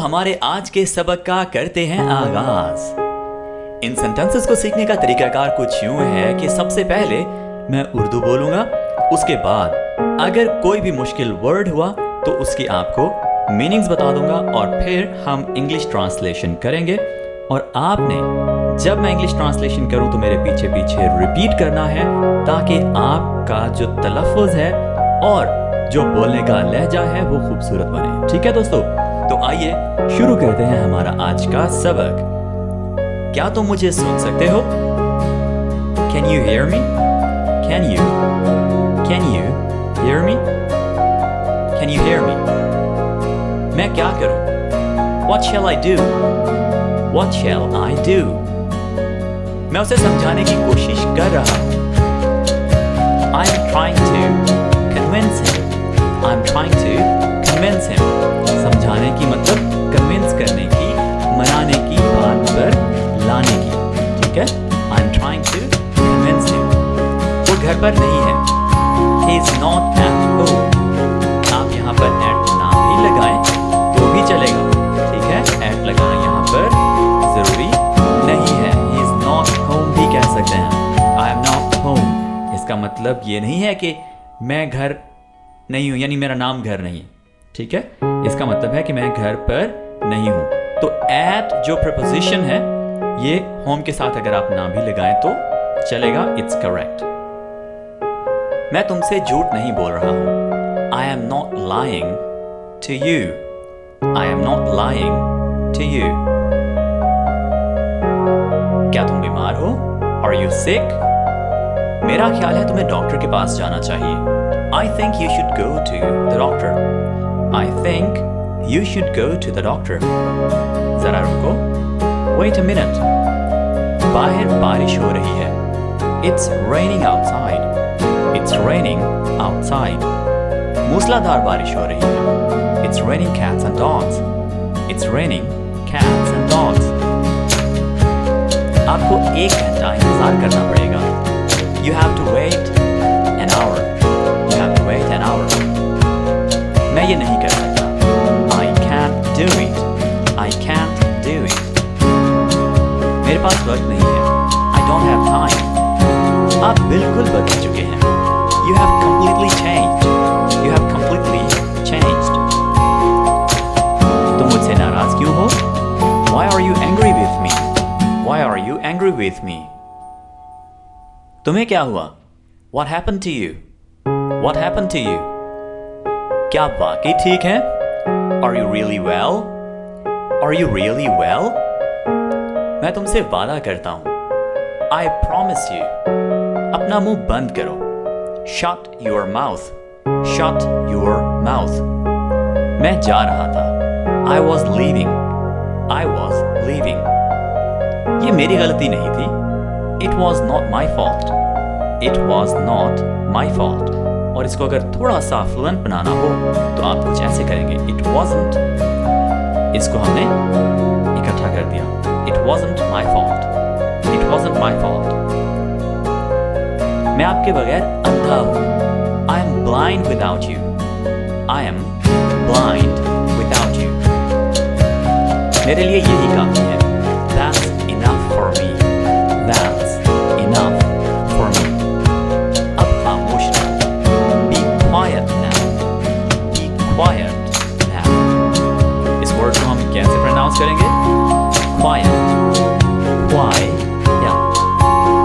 हमारे आज के सबक का करते हैं आगाज। इन सेंटेंसेस को सीखने का तरीकाकार कुछ यूं है कि सबसे पहले मैं उर्दू बोलूंगा, उसके बाद अगर कोई भी मुश्किल वर्ड हुआ तो उसकी आपको मीनिंग्स बता दूंगा और फिर हम इंग्लिश ट्रांसलेशन करेंगे। और आपने जब मैं इंग्लिश ट्रांसलेशन करूं तो मेरे पीछे पीछे रिपीट करना है ताकि आपका जो तलफ़ुज़ है और जो बोलने का लहजा है वो खूबसूरत बने। ठीक है दोस्तों, तो आइए शुरू करते हैं हमारा आज का सबक। क्या तुम मुझे सुन सकते हो? Can you hear me? Can you hear me? Can you hear me? मैं क्या करूं? What shall I do? What shall I do? मैं उसे समझाने की कोशिश कर रहा हूं। I'm trying to convince him. I'm trying to convince him. समझाने की मतलब कन्विंस करने की, मनाने की, बात पर लाने की। ठीक है? I'm trying to convince him. वो घर पर नहीं है। He is not at home. आप यहाँ पर at ना भी लगाएं तो भी चलेगा। ठीक है? at लगाना यहाँ पर जरूरी नहीं है। He is not home भी कह सकते हैं। I am not home। इसका मतलब ये नहीं है कि मैं घर नहीं हूं, यानी मेरा नाम घर नहीं है। ठीक है? इसका मतलब है कि मैं घर पर नहीं हूं। तो at जो प्रपोजिशन है ये होम के साथ अगर आप ना भी लगाएं तो चलेगा। It's correct. मैं तुमसे झूठ नहीं बोल रहा हूं। I am not lying to you. I am not lying to you. क्या तुम बीमार हो? Are you sick? मेरा ख्याल है तुम्हें डॉक्टर के पास जाना चाहिए। I think you should go to the doctor. I think you should go to the doctor. जरा रुको। Wait a minute. बाहर बारिश हो रही है। It's raining outside. It's raining outside. मूसलाधार बारिश हो रही है। It's raining cats and dogs. It's raining cats and dogs. आपको 1 घंटा इंतजार करना पड़ेगा। You have to wait an hour. You have to wait an hour. मैं ये नहीं कर सकता। I can't do it. I can't do it. मेरे पास वक्त नहीं है। I don't have time. आप बिल्कुल बदल चुके हैं। You have completely changed. You have completely changed. तुम मुझसे नाराज क्यों हो? Why are you angry with me? Why are you angry with me? तुम्हें क्या हुआ? What happened to you? What happened to you? क्या आप वाकई ठीक हैं? Are you really well? Are you really well? मैं तुमसे वादा करता हूं। I promise you. अपना मुंह बंद करो। Shut your mouth. Shut your mouth. मैं जा रहा था। I was leaving. I was leaving. ये मेरी गलती नहीं थी। It was not my fault. It was not my fault. और इसको अगर थोड़ा सा फ्लुएंट बनाना हो तो आप कुछ ऐसे करेंगे। It wasn't. इसको हमने इकट्ठा कर दिया। It wasn't my fault. It wasn't my fault. मैं आपके बगैर अंधा हूँ। I am blind without you. I am blind without you. मेरे लिए यही काफी है। That's enough for me. That's enough for me. अब खामोश रहो। Be quiet now. Be quiet now. इस वर्ड को हम कैसे प्रोनाउंस करेंगे? Quiet. Quiet.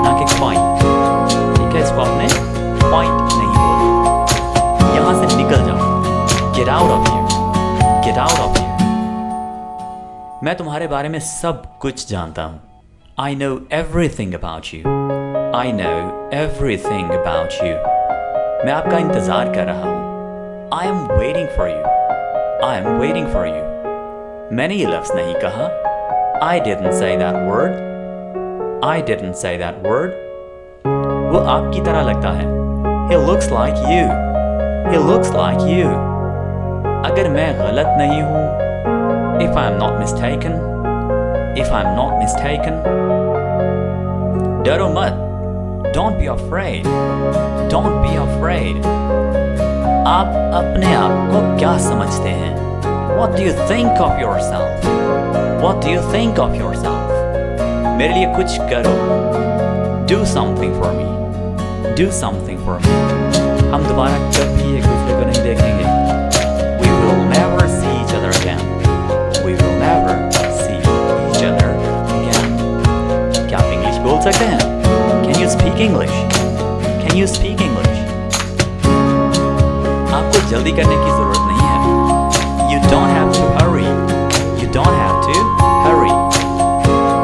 ना कि quiet. ठीक है, इसको आपने quiet नहीं बोलना। यहाँ से निकल जाओ। Get out of here. Get out of here. मैं तुम्हारे बारे में सब कुछ जानता हूँ। I know everything about you. I know everything about you. मैं आपका इंतजार कर रहा हूँ। I am waiting for you. I am waiting for you. मैंने ये लफ्ज़ नहीं कहा। I didn't say that word. I didn't say that word. वो आपकी तरह लगता है। He looks like you. He looks like you. अगर मैं गलत नहीं हूँ, if I'm not mistaken, if I'm not mistaken, डरो मत, don't be afraid, don't be afraid. आप अपने आप को क्या समझते हैं? What do you think of yourself? What do you think of yourself? मेरे लिए कुछ करो. Do something for me. Do something for me. हम दोबारा कभी एक दूसरे को नहीं देखेंगे. We will never see each other again. We will never see each other again. क्या आप इंग्लिश बोल सकते हैं? Can you speak English? Can you speak English? आपको जल्दी करने की जरूरत नहीं है. You don't have to hurry. You don't have to hurry.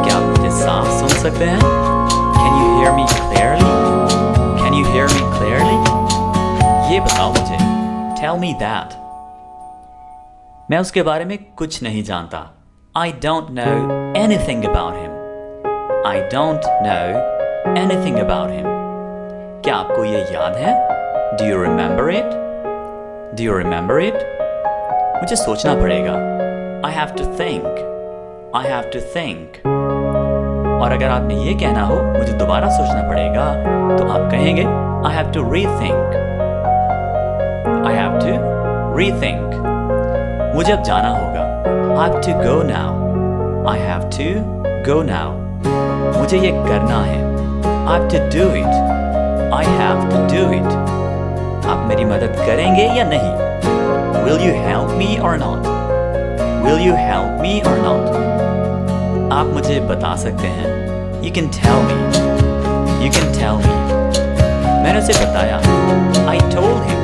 क्या आप मुझे साफ सुन सकते हैं? Can you hear me clearly? Can you hear me clearly? ये बताओ मुझे. Tell me that. मैं उसके बारे में कुछ नहीं जानता. I don't know anything about him. I don't know anything about him. क्या आपको ये याद है? Do you remember it? Do you remember it? मुझे सोचना पड़ेगा. I have to think. I have to think. और अगर आपने ये कहना हो मुझे दोबारा सोचना पड़ेगा तो आप कहेंगे I have to rethink. I have to rethink. मुझे अब जाना होगा. I have to go now. I have to go now. मुझे ये करना है. I have to do it. I have to do it. आप मेरी मदद करेंगे या नहीं? Will you help me or not? Will you help me or not? आप मुझे बता सकते हैं. You can tell me. You can tell me. मैंने उसे बताया. I told him.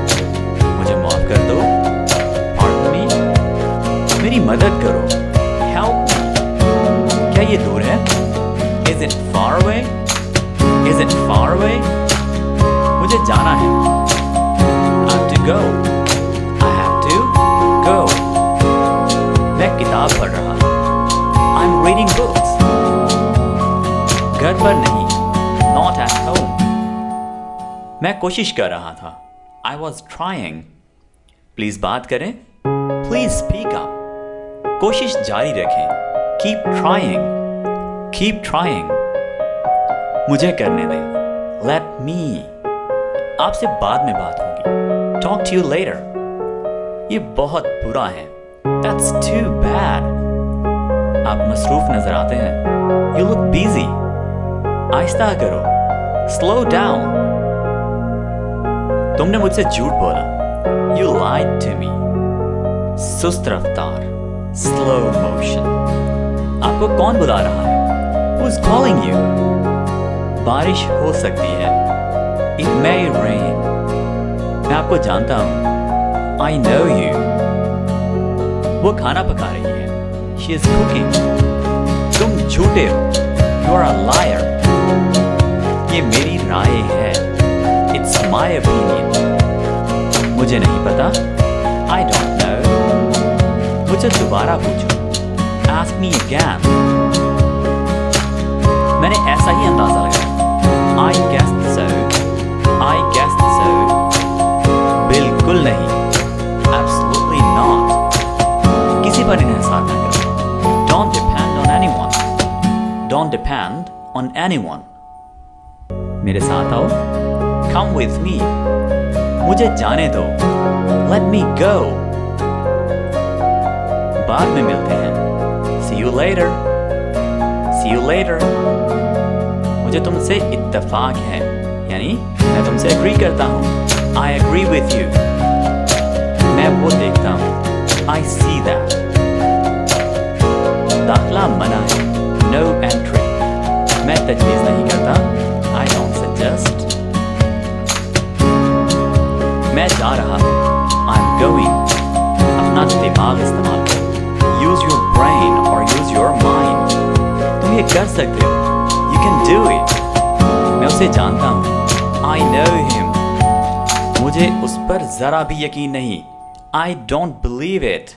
मुझे माफ कर दो. Pardon me. मेरी मदद करो. Help me. क्या ये दूर है? Is it far away? Is it far away? मुझे जाना है. I have to go. I have to go. मैं किताब पढ़ रहा. I'm reading books. घर पर नहीं. Not at home. मैं कोशिश कर रहा था. I was trying. प्लीज बात करें. Please speak up. कोशिश जारी रखें. Keep trying. Keep trying. मुझे करने दें. Let me. आपसे बाद में बात होगी. Talk to you later. ये बहुत बुरा है. That's too bad. आप मसरूफ नजर आते हैं. You look busy. आहिस्ता करो. Slow down. तुमने मुझसे झूठ बोला. You lied to me. सुस्त रफ्तार. Slow motion. आपको कौन बुला रहा है? Who's calling you? बारिश हो सकती है. It may rain. मैं आपको जानता हूँ. I know you. वो खाना पका रही है. She is cooking. तुम झूठे हो. You are a liar. ये मेरी राय है. It's my opinion. मुझे नहीं पता. I don't know. मुझे दोबारा पूछो. Ask me again. मैंने ऐसा ही अंदाजा लगाया. I guessed so. I guessed so. बिल्कुल नहीं. Absolutely not. किसी पर इन्हिसार न करो. Don't depend on anyone. Don't depend on anyone. मेरे साथ आओ. Come with me. मुझे जाने दो. Let me go. बाद में मिलते हैं. See you later. See you later. मुझे तुमसे इत्तेफाक है. यानी मैं तुमसे agree करता हूँ. I agree with you. मैं वो देखता हूँ. I see that. दाखला मना है. No entry. मैं तजवीज़ नहीं करता. I don't suggest. मैं जा रहा हूँ. I'm going. अपना दिमाग इस्तेमाल करो. Use your brain or use your mind. तुम ये कर सकते हो. You can do it. मैं उसे जानता हूँ. I know him. मुझे उस पर जरा भी यकीन नहीं. I don't believe it.